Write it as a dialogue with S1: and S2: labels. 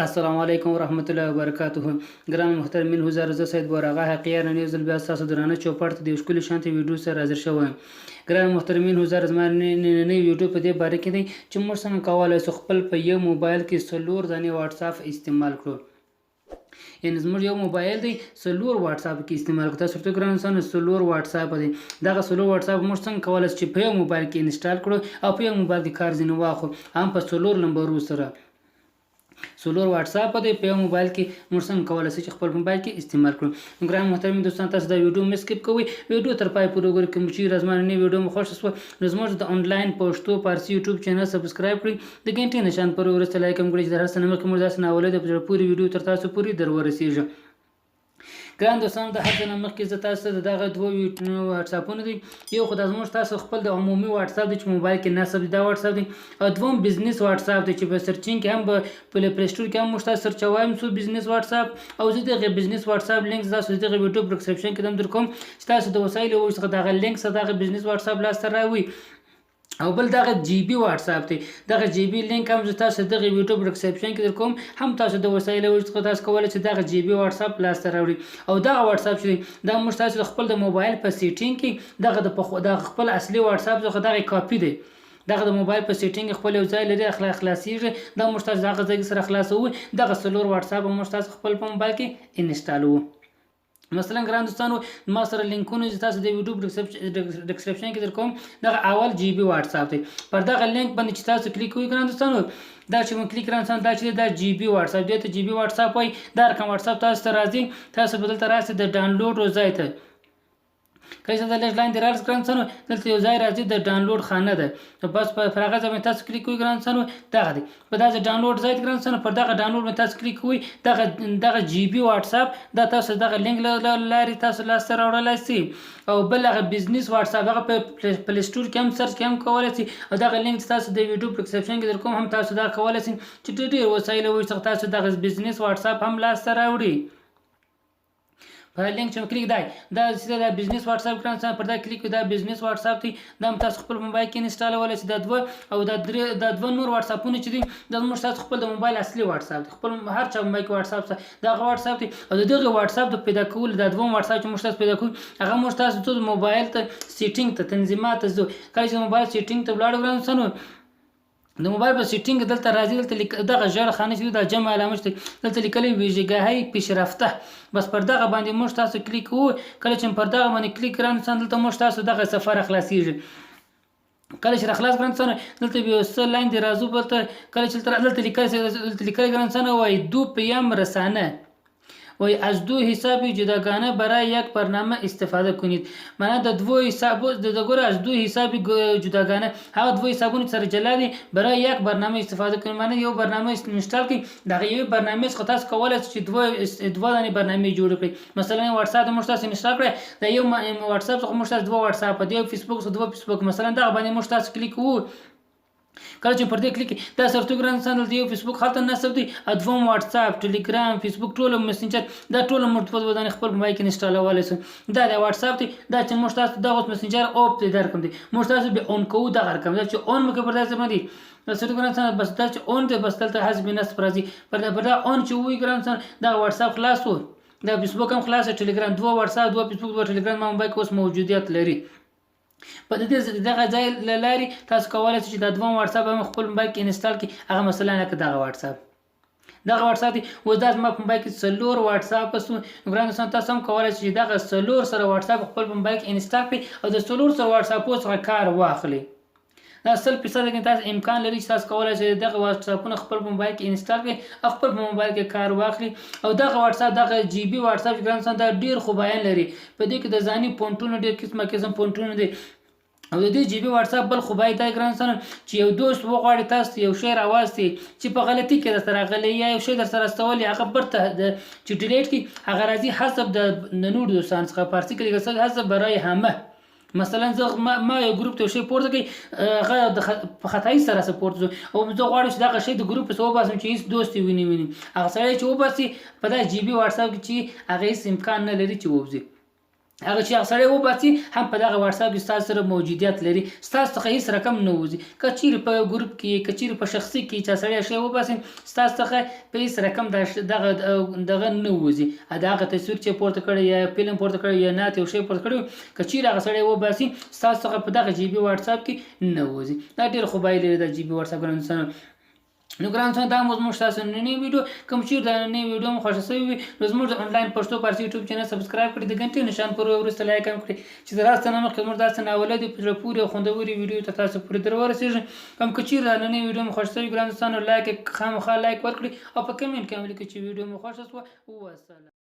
S1: السلام علیکم ورحمت الله وبرکاته. ګران محترمین، حضور زه سید بوراغه حقیقا نه یو ځل بیا تاسو درانه چوپړ ته د ښکلي شانتي ویډیو سره حاضر شوم. ګران محترمین، حضور زما نه ویډیو په دې باره کې دی چې موږ څنګه کولای شو خپل په یو موبایل کې څلور دانې واتس اپ استعمال کړو. یعنی زموږ یو موبایل دی څلور واتس اپ کې استعمال کړو. تاسو ته ګران انسان څلور واتس اپ دی. دغه څلور واتس اپ موږ څنګه کولای چې په یو موبایل کې انسټال کړو او په یو موبایل کې کار ځینې واخلو هم په څلور نمبرو سره. څلور واتس اپ دی په موبایل کې موږ څنګه کولای شو چې خپل موبایل کې استعمال کړو. ګران محترمین دوستان، تاسو دا ویډیو مس سکپ کوئ، ویډیو تر پای پورې وګورئ. کوم چې رزمانه ویډیو مو خوښ شوه نو زموږ د انلاین پښتو فارسی یوټیوب چینل سبسکرایب کړئ، د غنټې نشان پر ورسته لایک هم کړئ چې د هر څه نه مخکې موږ داسې ناولې د پوری ویډیو تر تاسو پورې در ورسیږي. ګران دوستان، د هر څه نه مخکې زه تاسو ته دغه دوه واتس اپونه دي. یو خو د زموږ تاسو خپل د عمومي واتس اپ دی چې موبایل کې نصب دی، دا واتس اپ دی. او دوم بزنس واتس اپ دی چې په سرچینګ کې هم په پلی سټور کې هم موږ تاسو سرچ وایم سو بزنس واتس اپ. او زه دغه بزنس واتس اپ لینک تاسو دغه ویډیو په ډسکرپشن کې هم درکوم چې تاسو د وسایل او دغه لینک سره دغه بزنس واتس اپ لاس ته راوي. او بل دغه جی بی واتس اپ دی، دغه جی بی لینک هم تاسو دغه یوټیوب ډسکرپشن کې درکوم. هم تاسو د وسایل او تاسو کولای چې دغه جی بی واتس اپ لاس ته راوړي. او دغه واتس اپ چې دا موږ تاسو خپل د موبایل په سیټینګ کې دغه د خپل اصلي واتس اپ څخه دغه کاپی دی. دغه د موبایل په سیټینګ خپل یو ځای لري خلاصيږي، دا موږ تاسو دغه ځای سره خلاصوو. دغه څلور واتس اپ موږ تاسو خپل په موبایل کې انسټالوو. مثلا ګران دوستانو، ما سره لینکونه چې تاسو د یوټیوب ډسکرپشن کې درکوم. دغه اول جی بی واتس اپ دی. پر دغه لینک باندې چې تاسو کلیک کوئ ګران دوستانو، دا چې مو کلیک کړئ دا چې دا جی بی واتس اپ دی، ته جی بی واتس اپ وای. دا رقم واتس اپ تاسو ته راځي، تاسو بدل ته راسي د ډاونلوډ ځای ته. کله چې دا لږ لاندې راځي ګران دوستانو، دلته یو ځای راځي د ډاونلوډ خانه ده. نو بس په هغه ځای باندې تاسو کلیک کوئ ګران دوستانو، دغه دی. په دغه ډاونلوډ ځای ګران دوستانو پر دغه ډاونلوډ باندې تاسو کلیک کوئ. دغه جی بی واتس اپ دا تاسو دغه لینک لاري تاسو لاس ته راوړلای شئ. او بل هغه بزنس واتس اپ هغه په پلی سټور کې هم سرچ کې هم کولای شئ. او دغه لینک تاسو د یوټیوب ډسکرپشن کې درکوم، هم تاسو دا کولای شئ چې ډېر وسایل وي تاسو دغه بزنس واتس اپ هم لاس ته راوړي. په لینک چې کلیک دی دا سیده د بزنس واتس اپ کړئ، پر دا کلیک دا بزنس واتس اپ دی. دا تاسو خپل موبایل کې انسټالولای شئ. دا دوه او دا دوه نور واتس اپونه چې دي دا موږ تاسو خپل د موبایل اصلي واتس اپ دی. خپل هر چا موبایل کې واتس اپ دا واتس اپ دی. او دغه واتس اپ د پیدا کول دا دوه واتس اپ چې موږ تاسو پیدا کوو هغه موږ تاسو ته موبایل ته سیټینګ ته تنظیمات ته کله چې موبایل سیټینګ ته ولاړ ورسنو د موبایل په سیټینګ دلته راځي، دلته دغه ژړ خانه چې د جمع علامه شته دلته لیکلې ویژګاهي پیشرفته. بس پر دغه باندې موږ تاسو کلیک کوو. کله چې پر دغه باندې کلیک کړئ دلته موږ تاسو دغه سفر خلاصيږي. کله چې خلاص کړئ دلته یو څه لاندې راځو بلته کله چې دلته لیکل ګرانسانه وای دو پیم رسانه وی از دو حساب جداگانه برای یک برنامه استفاده کنید. معنی د دو حساب از دو حساب جداگانه هغه دو حسابونه سره جلا دي برای یک برنامه استفاده کنید. معنی یو برنامه انسټال کړئ، دغه یو برنامه څخه تاسو کولای شئ چې دوه دانې برنامه جوړ کړئ. مثلا واتس اپ موږ تاسو انسټال کړئ، دا یو واتس اپ څخه موږ تاسو دوه واتس اپ دی، یو فیسبوک څخه دوه فیسبوک مثلا دغه باندې موږ تاسو کلیک کوو. کله چې پر دې کلیک دا سرته ګران سندل دی فیسبوک خاطر نصب دی، ادوم واتس اپ ټلګرام فیسبوک ټول مسنجر دا ټول موږ په ودانې خپل موبایل کې انسټالولای شو. دا د واتس اپ دی، دا چې موږ تاسو دغه مسنجر اوپ دی درکم دی، موږ تاسو به اون کوو دغه رقم چې اون مکه پر داسې باندې سرته ګران سند بس دا چې اون دی بس تلته حسب نصب راځي. پر دا اون چې وی ګران سند دا واتس اپ خلاص وو، دا فیسبوک هم خلاص، ټلګرام دوه واتس اپ دوه فیسبوک دوه ټلګرام موبایل کې اوس موجودیت لري. په دغه ځای لاري تاسو کولای شئ چې د دوه واتس اپ هم خپل موبایل کې انسټال کړئ. هغه مثلا لکه دغه واتس اپ دی و دا زما په موبایل کې څلور واتس اپ سو ګران دوستان، تاسو هم کولای شئ چې دغه څلور سره واتس اپ خپل موبایل کې انسټال کړئ او د څلور سره واتس اپ څخه کار واخلئ. دا 100% کې تاسو امکان لري چې تاسو کولای شئ دغه واتس اپونه خپل موبایل کې انسټال کړئ او خپل موبایل کې کار واخلئ. او دغه واتس اپ دغه جی بی واتس اپ ګران دوستان دا ډیر خوبایان لري. په دې کې د ځاني پونټونو ډیر قسم پونټونه دي. او د دې جی بی واتس اپ بل خوبای دا ګران سره چې یو دوست وغواړي تاسو یو شی راوستي چې په غلطي کې در سره غلي یا یو شی در سره استولي هغه برته چې ډیلیټ کی هغه راځي حسب د نور دوستان څخه فارسی کې لیکل حسب برای همه. مثلا زه ما یو ګروپ ته شی پورته کوي هغه په خدای سره سپورت او زه غواړم چې دا شی د ګروپ څخه وباسم چې هیڅ دوست ویني هغه سره چې وباسي په دا جی بی واتس اپ کې چې هغه هیڅ امکان نه لري چې وبزي. هغه چې هغه سړی وباسي هم په دغه واتساپ کې ستاسو سره موجودیت لري، ستاسو څخه هیڅ رقم نه وځي. که چیرې په ګروپ کې، که چیرې په شخصي کې چا سړی شی وباسي، ستاسو څخه په هیڅ رقم دغه نه وځي. د هغه تصویر چې پورته کړی یا فلم پورته کړی یا نعت یو شی پورته کړی، که چیرې هغه سړی وباسي ستاسو څخه په دغه جی بي واتساپ کې نه وځي. دا ډېر خوبایي لري د جی بي واتساپ ګران دوستانو. نو ګران دوستانو دا مو زموږ ستاسو نننۍ ویډیو، کوم چیرې دا نننۍ ویډیو مو خوښه شوې وي نو زموږ د انلاین پښتو فارسي یوټیوب چینل سبسکرایب کړئ، د غنټې نشان پر وروسته لایک هم کړئ چې د راست نه مخکې زموږ داسې ناولدې په زړه پورې او خوندورې ویډیو ته تاسو پورې در ورسېږي. کوم که چیرې دا نننۍ ویډیو مو خوښه شوې ګران دوستانو لایک خامخا لایک ورکړئ او په کمنټ کې هم ولیکئ چې ویډیو مو خوښه شوه. والسلام.